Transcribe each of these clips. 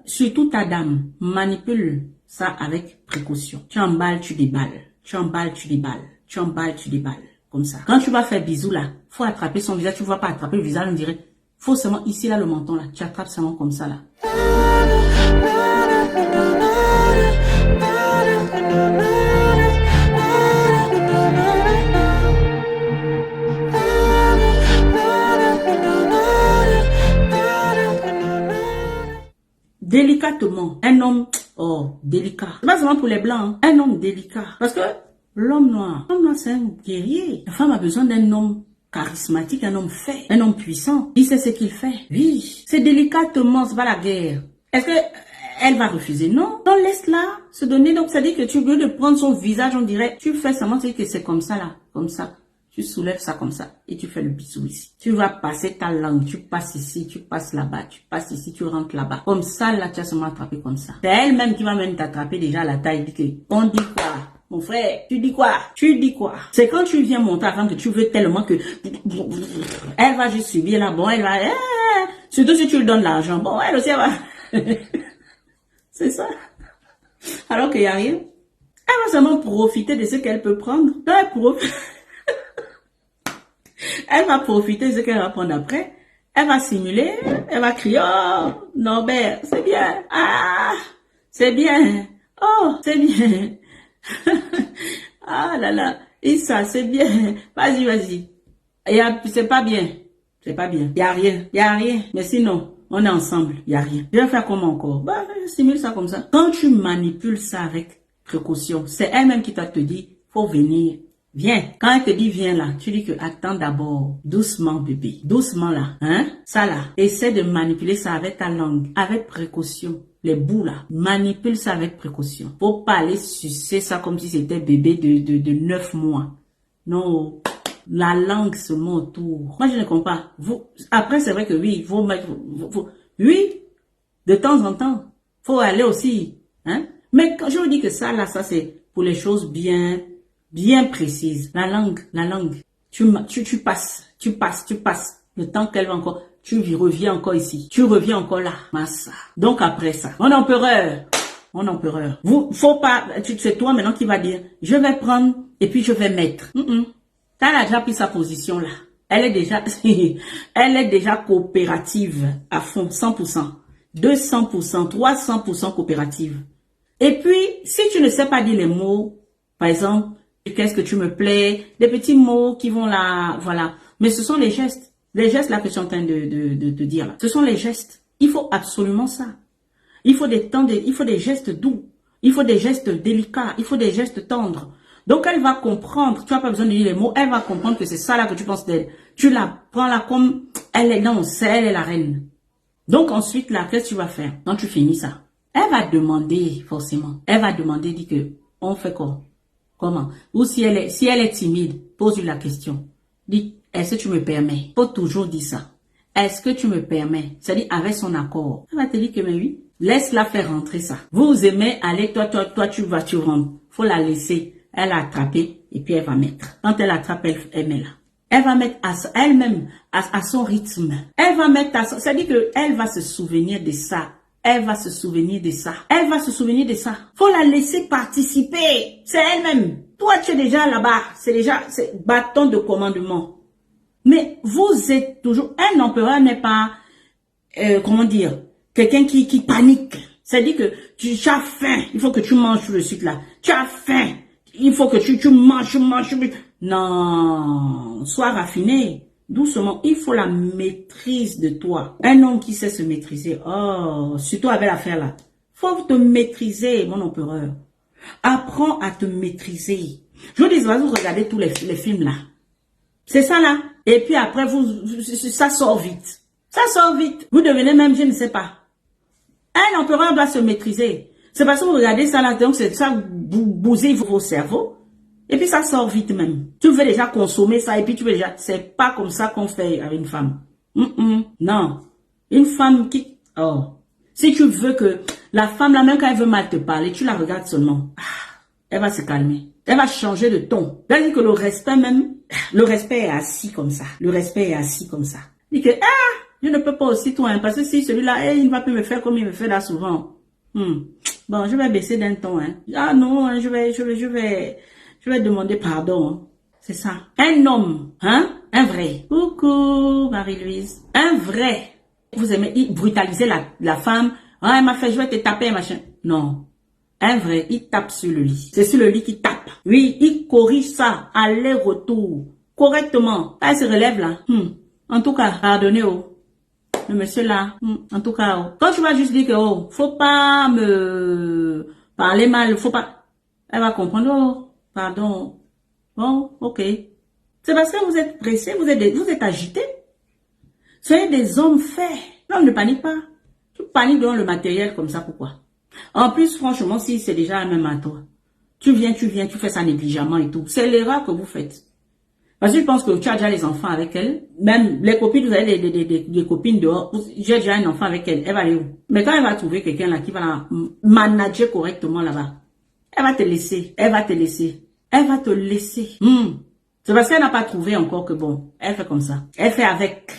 Surtout ta dame, manipule ça avec précaution. Tu emballes, tu déballes. Tu emballes, tu déballes. Tu emballes, tu déballes. Comme ça. Quand tu vas faire bisou là, faut attraper son visage. Tu ne vas pas attraper le visage, on dirait. Faut seulement ici là le menton là. Tu attrapes seulement comme ça là. Délicatement, un homme, délicat. C'est pas seulement pour les blancs, hein. Un homme délicat. Parce que l'homme noir c'est un guerrier. La femme a besoin d'un homme charismatique, un homme fait, un homme puissant. Il sait ce qu'il fait. Oui, c'est délicatement, c'est pas la guerre. Est-ce que elle va refuser? Non. Donc laisse-la se donner. Donc ça dit que tu veux de prendre son visage, on dirait, tu fais seulement, tu dis que c'est comme ça là, comme ça. Tu soulèves ça comme ça et tu fais le bisou ici. Tu vas passer ta langue, tu passes ici, tu passes là-bas, tu passes ici, tu rentres là-bas. Comme ça, là, tu as seulement attrapé comme ça. C'est elle-même qui va même t'attraper déjà à la taille. Dit que, on dit quoi? Mon frère, tu dis quoi? Tu dis quoi? C'est quand tu viens monter à femme que tu veux tellement que elle va juste subir là. Bon, elle va, surtout si tu lui donnes l'argent. Bon, elle aussi, elle va. C'est ça. Alors qu'il n'y a rien. Elle va seulement profiter de ce qu'elle peut prendre. Elle va profiter de ce qu'elle va prendre après. Elle va simuler. Elle va crier. Oh, Norbert, c'est bien. Ah, c'est bien. Oh, c'est bien. Ah là là. Et ça, c'est bien. Vas-y, vas-y. C'est pas bien. C'est pas bien. Il n'y a rien. Il n'y a rien. Mais sinon, on est ensemble. Il n'y a rien. Je vais faire comment encore? Bah, je simule ça comme ça. Quand tu manipules ça avec précaution, c'est elle-même qui t'a te dit, faut venir. Viens. Quand elle te dit viens là, tu dis que attends d'abord. Doucement bébé. Doucement là. Hein? Ça là. Essaie de manipuler ça avec ta langue. Avec précaution. Les bouts là. Manipule ça avec précaution. Faut pas aller sucer ça comme si c'était bébé de 9 mois. Non. La langue seulement autour. Moi je ne comprends pas. Après c'est vrai que oui, faut mettre, oui, de temps en temps. Faut aller aussi. Hein? Mais quand je vous dis que ça là, ça c'est pour les choses bien précise. La langue. Tu passes. Le temps qu'elle va encore, tu reviens encore ici. Tu reviens encore là. Massa. Donc après ça, mon empereur. Faut pas, c'est toi maintenant qui va dire, je vais prendre et puis je vais mettre. T'as déjà pris sa position là. Elle est déjà coopérative à fond, 100%, 200%, 300% coopérative. Et puis, si tu ne sais pas dire les mots, par exemple, qu'est-ce que tu me plais, des petits mots qui vont là, voilà. Mais ce sont les gestes là que je suis en train de dire là. Ce sont les gestes. Il faut absolument ça. Il faut des gestes doux. Il faut des gestes délicats. Il faut des gestes tendres. Donc elle va comprendre. Tu n'as pas besoin de dire les mots. Elle va comprendre que c'est ça là que tu penses d'elle. Tu la prends là comme elle est elle est la reine. Donc ensuite là, qu'est-ce que tu vas faire quand tu finis ça? Elle va demander forcément. Elle va demander, dit que on fait quoi? Comment? Ou si elle est timide, pose-lui la question. Dis, est-ce que tu me permets? Faut toujours dire ça. Est-ce que tu me permets? C'est-à-dire avec son accord. Elle va te dire que mais oui. Laisse-la faire rentrer ça. Vous aimez aller, toi, tu rentres. Faut la laisser. Elle a attrapé et puis elle va mettre. Quand elle attrape, elle met là. Elle va mettre elle-même à son rythme. Elle va mettre c'est-à-dire que elle va se souvenir de ça. Elle va se souvenir de ça. Elle va se souvenir de ça. Faut la laisser participer. C'est elle-même. Toi, tu es déjà là-bas. C'est bâton de commandement. Mais vous êtes toujours... Un empereur n'est pas... comment dire? Quelqu'un qui panique. C'est-à-dire que tu as faim. Il faut que tu manges le sucre là. Tu as faim. Il faut que tu manges. Non. Sois raffiné. Doucement, il faut la maîtrise de toi. Un homme qui sait se maîtriser, surtout avec l'affaire là. Faut te maîtriser, mon empereur. Apprends à te maîtriser. Je vous dis, vous regardez tous les films là. C'est ça là. Et puis après, ça sort vite. Ça sort vite. Vous devenez même, je ne sais pas. Un empereur doit se maîtriser. C'est parce que vous regardez ça là, donc c'est ça bousille vos cerveaux. Et puis ça sort vite même. Tu veux déjà consommer ça et puis tu veux déjà... C'est pas comme ça qu'on fait avec une femme. Non. Une femme qui... Si tu veux que la femme là, même quand elle veut mal te parler, tu la regardes seulement. Elle va se calmer. Elle va changer de ton. C'est-à-dire que le respect même... Le respect est assis comme ça. Le respect est assis comme ça. Dit que... Je ne peux pas aussi tout, hein, parce que si celui-là, il ne va plus me faire comme il me fait là souvent. Bon, je vais baisser d'un ton, hein. Ah non, hein, je vais demander pardon. Hein. C'est ça. Un homme, hein, un vrai. Coucou, Marie-Louise. Un vrai. Vous aimez brutaliser la femme. Ah, elle m'a fait, je vais te taper, machin. Non. Un vrai, il tape sur le lit. C'est sur le lit qu'il tape. Oui, il corrige ça, aller-retour, correctement. Elle se relève là. En tout cas, pardonnez, oh. Le monsieur là, en tout cas, oh. Quand tu vas juste dire que, oh, faut pas me parler mal, faut pas... Elle va comprendre, oh, pardon. Bon, ok. C'est parce que vous êtes pressé, vous êtes agité. Soyez des hommes faits. Non, ne panique pas. Tu paniques dans le matériel comme ça, pourquoi? En plus, franchement, si c'est déjà un même à toi, tu viens, tu fais ça négligemment et tout. C'est l'erreur que vous faites. Parce que je pense que tu as déjà les enfants avec elle. Même les copines, vous avez des copines dehors. J'ai déjà un enfant avec elle. Elle va aller où? Mais quand elle va trouver quelqu'un là qui va la manager correctement là-bas, elle va te laisser. Elle va te laisser. Elle va te laisser. C'est parce qu'elle n'a pas trouvé encore que bon, elle fait comme ça. Elle fait avec.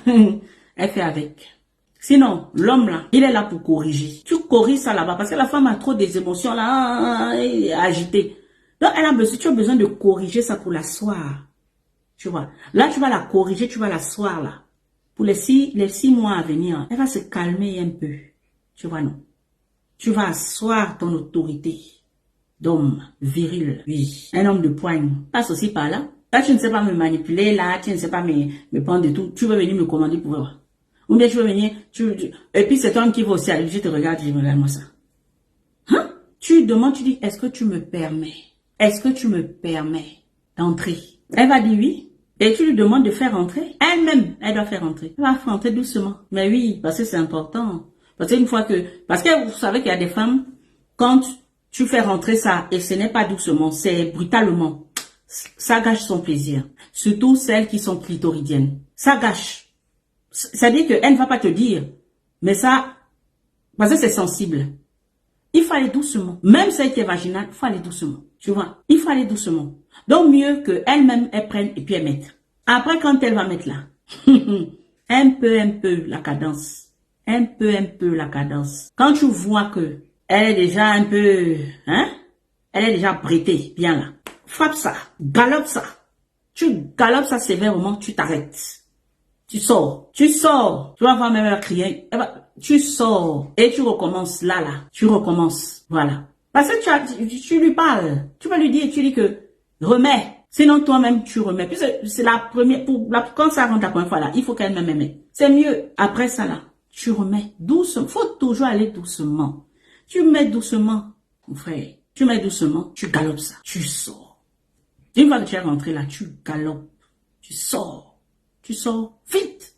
Elle fait avec. Sinon, l'homme là, il est là pour corriger. Tu corriges ça là-bas parce que la femme a trop des émotions là, agitées. Donc, tu as besoin de corriger ça pour l'asseoir. Tu vois. Là, tu vas la corriger, tu vas l'asseoir là. Pour les 6 mois à venir, elle va se calmer un peu. Tu vois, non. Tu vas asseoir ton autorité d'homme viril. Oui. Un homme de poigne. Passe aussi par là. Là, tu ne sais pas me manipuler, là, tu ne sais pas me prendre de tout. Tu veux venir me commander pour voir. Ou bien tu veux venir, et puis cet homme qui va aussi aller, je te regarde, je me regarde-moi ça. Hein? Tu demandes, tu dis, est-ce que tu me permets? Est-ce que tu me permets d'entrer? Elle va dire oui. Et tu lui demandes de faire entrer. Elle-même, elle doit faire entrer. Elle va faire entrer doucement. Mais oui, parce que c'est important. Parce que vous savez qu'il y a des femmes, quand tu fais rentrer ça, et ce n'est pas doucement, c'est brutalement, ça gâche son plaisir. Surtout celles qui sont clitoridiennes. Ça gâche. C'est-à-dire qu'elle ne va pas te dire, mais ça, parce que c'est sensible. Il faut aller doucement. Même celle qui est vaginale, il faut aller doucement. Tu vois, il faut aller doucement. Donc mieux qu'elle-même, elle prenne et puis elle mette. Après, quand elle va mettre là, un peu la cadence. Un peu la cadence. Quand tu vois que elle est déjà un peu, hein, elle est déjà prêtée, bien là. Frappe ça, galope ça. Tu galopes ça sévèrement, tu t'arrêtes. Tu sors. Tu vas voir même elle crier. Tu sors. Et tu recommences là. Tu recommences. Voilà. Parce que tu lui parles. Tu vas lui dire, tu dis que remets. Sinon toi-même tu remets. Puis c'est la première, quand ça rentre la première fois là, il faut qu'elle-même aime. C'est mieux. Après ça là, tu remets doucement. Faut toujours aller doucement. Tu mets doucement, mon frère. Tu mets doucement, tu galopes ça. Tu sors. Une fois que tu es rentré là, tu galopes. Tu sors. Tu sors vite.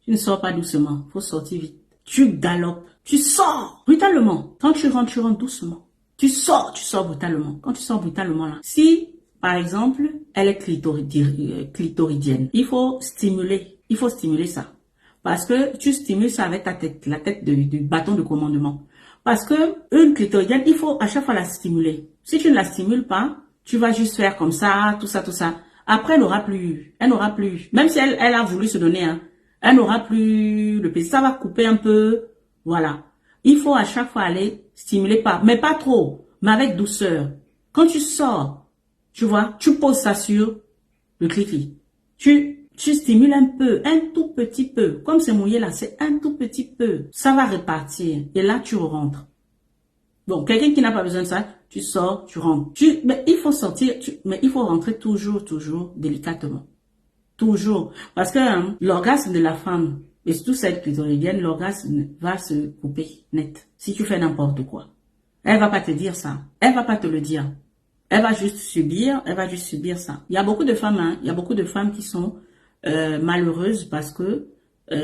Tu ne sors pas doucement. Faut sortir vite. Tu galopes. Tu sors brutalement. Quand tu rentres doucement. Tu sors brutalement. Quand tu sors brutalement là. Si, par exemple, elle est clitoridienne, il faut stimuler. Il faut stimuler ça. Parce que tu stimules ça avec ta tête. La tête du bâton de commandement. Parce que une clitoridienne, il faut à chaque fois la stimuler. Si tu ne la stimules pas, tu vas juste faire comme ça, tout ça. Après, elle n'aura plus. Même si elle a voulu se donner, hein, elle n'aura plus le plaisir. Ça va couper un peu. Voilà. Il faut à chaque fois aller stimuler mais pas trop, mais avec douceur. Quand tu sors, tu vois, tu poses ça sur le clitoris. Tu stimules un peu, un tout petit peu. Comme c'est mouillé là, c'est un tout petit peu. Ça va repartir. Et là, tu rentres. Bon, quelqu'un qui n'a pas besoin de ça, tu sors, tu rentres. Mais il faut sortir, mais il faut rentrer toujours délicatement. Toujours. Parce que l'orgasme de la femme, et surtout celle clitoridienne, l'orgasme va se couper net. Si tu fais n'importe quoi. Elle va pas te dire ça. Elle va pas te le dire. Elle va juste subir ça. Il y a beaucoup de femmes, il y a beaucoup de femmes qui sont malheureuses parce que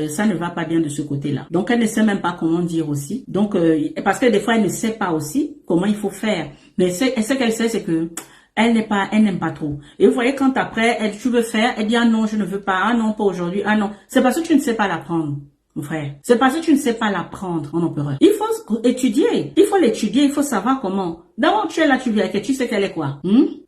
ça ne va pas bien de ce côté-là. Donc, elle ne sait même pas comment dire aussi. Donc, parce que des fois, elle ne sait pas aussi comment il faut faire. Mais ce qu'elle sait, c'est que elle n'aime pas trop. Et vous voyez, quand après, tu veux faire, elle dit, ah non, je ne veux pas, ah non, pas aujourd'hui, ah non. C'est parce que tu ne sais pas l'apprendre. mon frère. C'est parce que tu ne sais pas l'apprendre en empereur. Il faut étudier. Il faut l'étudier. Il faut savoir comment. D'abord, tu es là, tu viens avec elle. Tu sais qu'elle est quoi?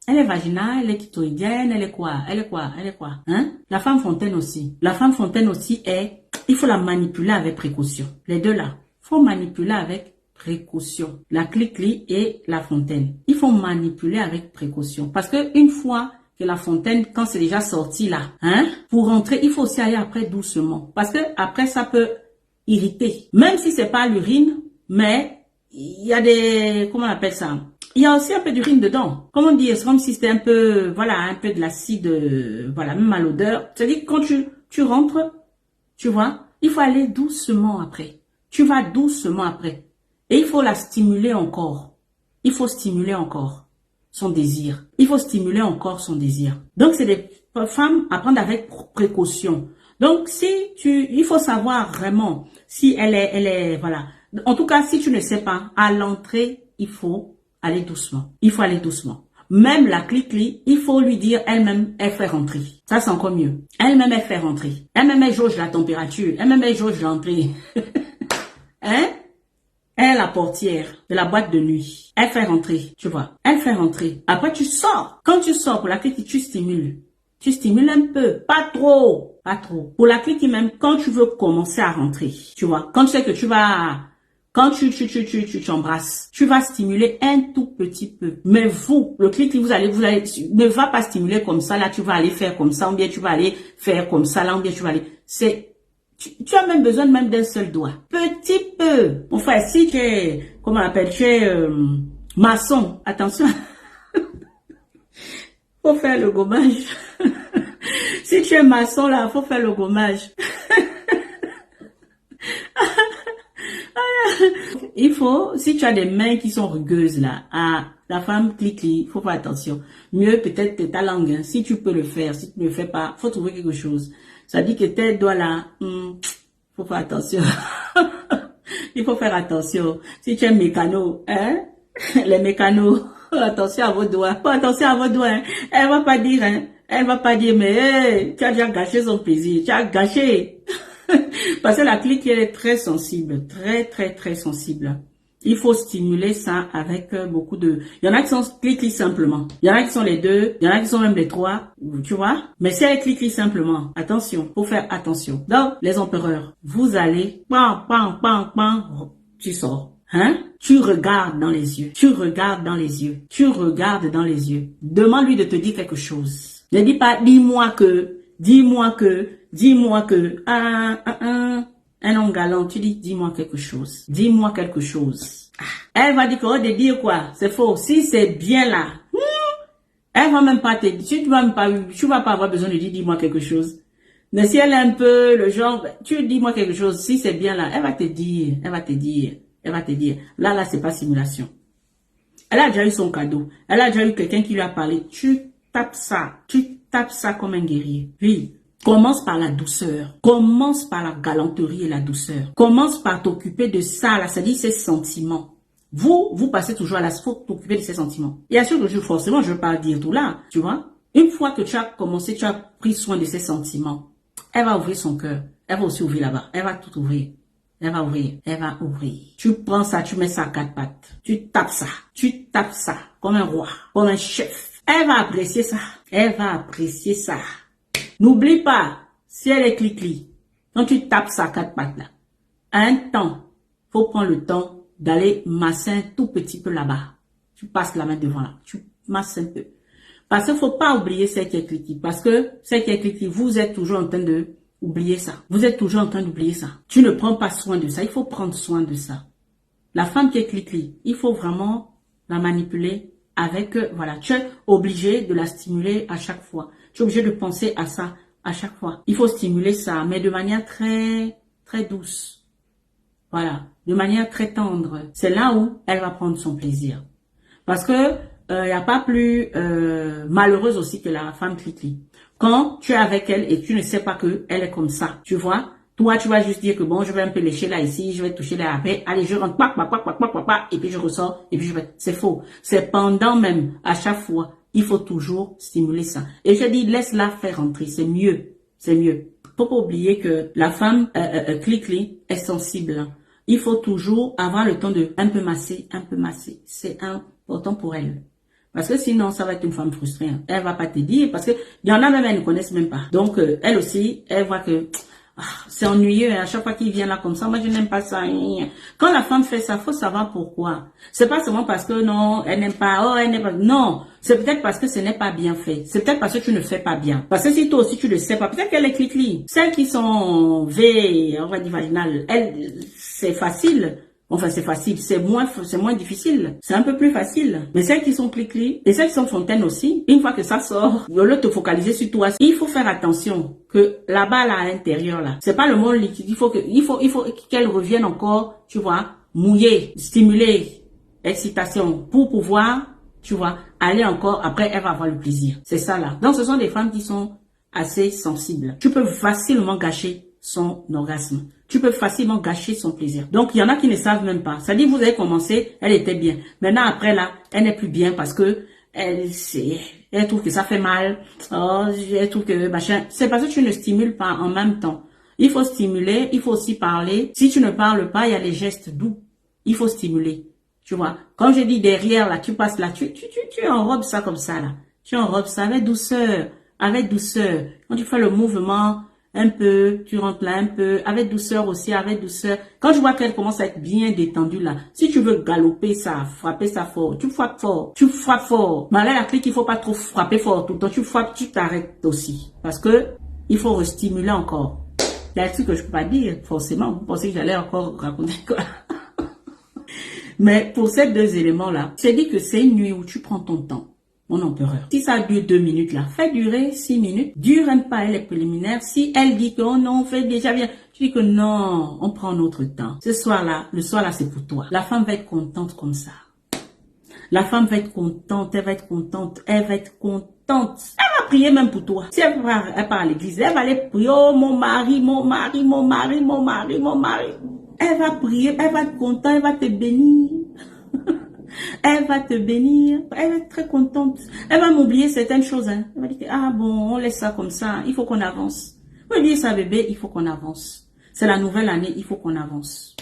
Elle est vaginale, elle est clitoridienne, elle est quoi? Elle est quoi? Elle est quoi? Hein? La femme fontaine aussi. La femme fontaine aussi est... Il faut la manipuler avec précaution. Les deux là. Il faut manipuler avec précaution. La clic-clic et la fontaine. Il faut manipuler avec précaution. Parce que une fois... que la fontaine, quand c'est déjà sorti là, hein, pour rentrer, il faut aussi aller après doucement. Parce que après, ça peut irriter. Même si c'est pas l'urine, mais il y a des, comment on appelle ça? Il y a aussi un peu d'urine dedans. Comme on dit, c'est comme si c'était un peu, voilà, un peu de l'acide, voilà, même à l'odeur. C'est-à-dire que quand tu rentres, tu vois, il faut aller doucement après. Tu vas doucement après. Et il faut la stimuler encore. Il faut stimuler encore son désir. Il faut stimuler encore son désir. Donc, c'est des femmes à prendre avec précaution. Donc, il faut savoir vraiment si elle est, voilà. En tout cas, si tu ne sais pas, à l'entrée, il faut aller doucement. Il faut aller doucement. Même la clic-clic, il faut lui dire elle-même, elle fait rentrer. Ça, c'est encore mieux. Elle-même, elle fait rentrer. Elle-même, elle jauge la température. Elle-même, elle jauge l'entrée. Hein? Elle est la portière de la boîte de nuit. Elle fait rentrer, tu vois. Elle fait rentrer. Après, tu sors. Quand tu sors pour la clique, tu stimules. Tu stimules un peu. Pas trop. Pas trop. Pour la clique, même, quand tu veux commencer à rentrer, tu vois. Quand tu sais que tu vas... Quand tu t'embrasses, tu vas stimuler un tout petit peu. Mais vous, le clic, vous allez, ne va pas stimuler comme ça. Là, tu vas aller faire comme ça. Ou bien tu vas aller faire comme ça. Là, ou bien tu vas aller... Tu as même besoin même d'un seul doigt. Petit peu. Enfin, si tu es, comment on appelle, tu es maçon, attention. Faut faire le gommage. Si tu es maçon, là, faut faire le gommage. Il faut, si tu as des mains qui sont rugueuses, là, la femme clic-clic, faut faire attention. Mieux peut-être ta langue, hein, si tu peux le faire. Si tu ne le fais pas, faut trouver quelque chose. Ça dit que tes doigts là, faut faire attention. Il faut faire attention. Si tu es mécano, hein, les mécanos, attention à vos doigts. Pas attention à vos doigts, hein. Elle va pas dire, hein. Elle va pas dire, mais hey, tu as déjà gâché son plaisir. Tu as gâché. Parce que la clique, elle est très sensible. Très, très, très sensible. Il faut stimuler ça avec beaucoup de... Il y en a qui sont clic-clic simplement. Il y en a qui sont les deux. Il y en a qui sont même les trois. Tu vois? Mais si elle est clic-clic simplement, attention. Faut faire attention. Donc, les empereurs, vous allez... Pam, pam, pam, pam. Tu sors. Hein? Tu regardes dans les yeux. Tu regardes dans les yeux. Tu regardes dans les yeux. Demande-lui de te dire quelque chose. Ne dis pas, dis-moi que... Dis-moi que... Dis-moi que... Un homme galant, tu dis, dis-moi quelque chose. Dis-moi quelque chose. Elle va dire que, de dire quoi? C'est faux. Si c'est bien là, elle va même pas te dire, tu vas pas avoir besoin de dire, dis-moi quelque chose. Mais si elle est un peu le genre, tu dis-moi quelque chose, si c'est bien là, elle va te dire, elle va te dire, elle va te dire. Là, c'est pas simulation. Elle a déjà eu son cadeau. Elle a déjà eu quelqu'un qui lui a parlé. Tu tapes ça comme un guerrier. Oui. Commence par la douceur. Commence par la galanterie et la douceur. Commence par t'occuper de ça, là, c'est-à-dire ses sentiments. Vous passez toujours à la faut t'occuper de ses sentiments. Et bien sûr que forcément, je ne veux pas dire tout là, tu vois. Une fois que tu as commencé, tu as pris soin de ses sentiments, elle va ouvrir son cœur. Elle va aussi ouvrir là-bas. Elle va tout ouvrir. Elle va ouvrir. Elle va ouvrir. Tu prends ça, tu mets ça à quatre pattes. Tu tapes ça. Tu tapes ça comme un roi, comme un chef. Elle va apprécier ça. Elle va apprécier ça. N'oublie pas, si elle est clic-clic, quand tu tapes ça à quatre pattes là, à un temps, faut prendre le temps d'aller masser un tout petit peu là-bas. Tu passes la main devant là, tu masses un peu. Parce qu'il ne faut pas oublier celle qui est clic-clic. Parce que celle qui est clic-clic, vous êtes toujours en train de oublier ça. Vous êtes toujours en train d'oublier ça. Tu ne prends pas soin de ça, il faut prendre soin de ça. La femme qui est clic-clic, il faut vraiment la manipuler avec, voilà, tu es obligé de la stimuler à chaque fois. Tu es obligé de penser à ça à chaque fois. Il faut stimuler ça, mais de manière très, très douce. Voilà, de manière très tendre. C'est là où elle va prendre son plaisir. Parce que il n'y a pas plus malheureuse aussi que la femme clic-clic. Quand tu es avec elle et tu ne sais pas que elle est comme ça, tu vois, toi tu vas juste dire que bon, je vais un peu lécher là ici, je vais toucher là après, allez je rentre, et puis je ressors, et puis je vais. C'est faux. C'est pendant même, à chaque fois. Il faut toujours stimuler ça. Et je dis, laisse-la faire rentrer. C'est mieux. C'est mieux. Faut pas oublier que la femme Clicli est sensible. Il faut toujours avoir le temps de un peu masser, un peu masser. C'est important pour elle. Parce que sinon, ça va être une femme frustrée. Elle va pas te dire, parce que il y en a même, elles ne connaissent même pas. Donc, elle aussi, elle voit que c'est ennuyeux. À chaque fois qu'il vient là comme ça, moi, je n'aime pas ça. Quand la femme fait ça, faut savoir pourquoi. C'est pas seulement parce que non, elle n'aime pas, oh, elle n'aime pas. Non, c'est peut-être parce que ce n'est pas bien fait. C'est peut-être parce que tu ne fais pas bien. Parce que si toi aussi tu le sais pas, peut-être qu'elle est Clicli. Celles qui sont V, on va dire vaginales, elles, c'est facile. Enfin, c'est facile, c'est moins difficile. C'est un peu plus facile. Mais celles qui sont Clicli et celles qui sont fontaines aussi, une fois que ça sort, au lieu de te focaliser sur toi, il faut faire attention que là-bas, là, à l'intérieur, là, c'est pas le monde liquide. Il faut qu'elle revienne encore, tu vois, mouiller, stimuler, excitation pour pouvoir, tu vois, aller encore. Après, elle va avoir le plaisir. C'est ça, là. Donc, ce sont des femmes qui sont assez sensibles. Tu peux facilement gâcher son orgasme. Tu peux facilement gâcher son plaisir. Donc, il y en a qui ne savent même pas. Ça dit, vous avez commencé, elle était bien. Maintenant, après, là, elle n'est plus bien parce que elle trouve que ça fait mal. Oh, elle trouve que machin. C'est parce que tu ne stimules pas en même temps. Il faut stimuler, il faut aussi parler. Si tu ne parles pas, il y a les gestes doux. Il faut stimuler. Tu vois. Comme je dis derrière, là, tu passes là, tu enrobes ça comme ça, là. Tu enrobes ça avec douceur. Avec douceur. Quand tu fais le mouvement, un peu, tu rentres là un peu, avec douceur aussi, avec douceur. Quand je vois qu'elle commence à être bien détendue là, si tu veux galoper ça, frapper ça fort, tu frappes fort, tu frappes fort. Mais là, la clé qu'il faut pas trop frapper fort tout le temps, tu frappes, tu t'arrêtes aussi. Parce que, il faut restimuler encore. Il y a un truc que je peux pas dire, forcément. Vous pensez que j'allais encore raconter quoi? Mais pour ces deux éléments-là, c'est dit que c'est une nuit où tu prends ton temps. Mon empereur. Si ça dure 2 minutes là, fais durer 6 minutes. Dure un pas les préliminaires. Si elle dit que oh non, on fait déjà bien, tu dis que non, on prend notre temps. Ce soir-là, le soir-là, c'est pour toi. La femme va être contente comme ça. La femme va être contente, elle va être contente, elle va être contente. Elle va prier même pour toi. Si elle part à l'église, elle va aller prier, oh mon mari, mon mari, mon mari, mon mari, mon mari. Elle va prier, elle va être contente, elle va te bénir. Elle va te bénir, elle va être très contente. Elle va m'oublier certaines choses. Hein. Elle va dire, ah bon, on laisse ça comme ça, il faut qu'on avance. Oubliez ça bébé, il faut qu'on avance. C'est la nouvelle année, il faut qu'on avance.